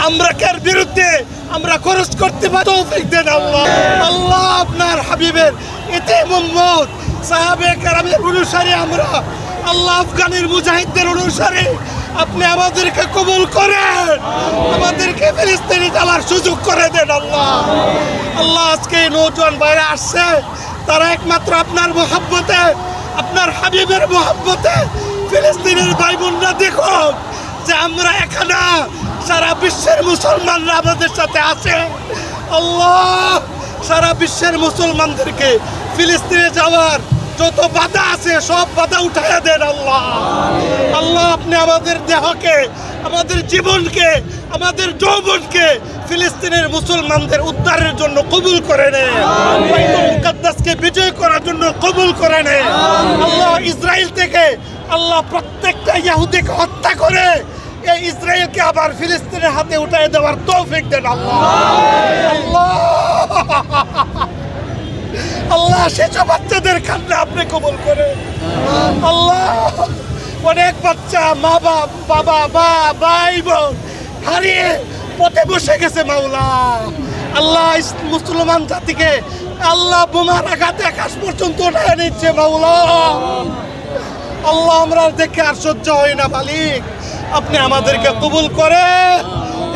আমরাকের বিরুদ্ধে আমরা খরচ করতে পারি তৌফিক দেন আল্লাহ। আল্লাহ আপনার হাবিবের এতে মুহাম্মদ সাহাবে কেরামের অনুসারী আমরা, আল্লাহ আফগানের মুজাহিদদের অনুসারী, আপনি আমাদেরকে কবুল করেন, আমাদেরকে ফিলিস্তিনে যাওয়ার সুযোগ করে দেন আল্লাহ। আল্লাহ আজকে নৌজওয়ান বাইরে আসছে, তারা একমাত্র আপনার মহব্বতে, আপনার হাবিবের মহব্বতে ফিলিস্তিনের ভাই বোনরা দেখুন যে আমরা এখানে, সারা বিশ্বের মুসলমানরা আমাদের সাথে আছে। আল্লাহ সারা বিশ্বের মুসলমানদেরকে ফিলিস্তিনে যাওয়ার যত বাধা আছে সব বাধা উঠাইয়া দেন আল্লাহ। আল্লাহ আপনি আমাদের দেহকে, আমাদের জীবনকে, আমাদের যৌবনকে ফিলিস্তিনের মুসলমানদের উদ্ধারের জন্য কবুল করে নেন, বাইতুল মুকাদ্দাসকে বিজয় করার জন্য কবুল করে নেন আল্লাহ। ইসরায়েল থেকে আল্লাহ প্রত্যেকটা ইহুদিকে হত্যা করে এই ইসরায়েলকে আবার ফিলিস্তিনের হাতে উঠিয়ে দেওয়ার তৌফিক দেন আল্লাহ। আল্লাহ আল্লাহ শিশু বাচ্চাদের কান্না আপনি কবুল করেন আল্লাহ। অনেক বাচ্চা মা বাবা মা ভাই বোন হারিয়ে পথে বসে গেছে মাওলা। আল্লাহ মুসলমান জাতিকে আল্লাহ বোমার আঘাতে আকাশ পর্যন্ত উঠায় নিচ্ছে মাওলা। আল্লাহ আমরা দেখে আর সহ্য হয় না মালিক, আপনি আমাদেরকে কবুল করেন,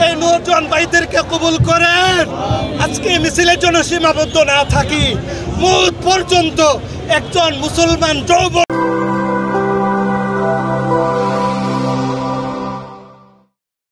এই নৌজওয়ান ভাইদেরকে কবুল করেন। আজকে মিছিলের জন্য সীমাবদ্ধ না থাকি, মুহূর্ত পর্যন্ত একজন মুসলমান যৌবন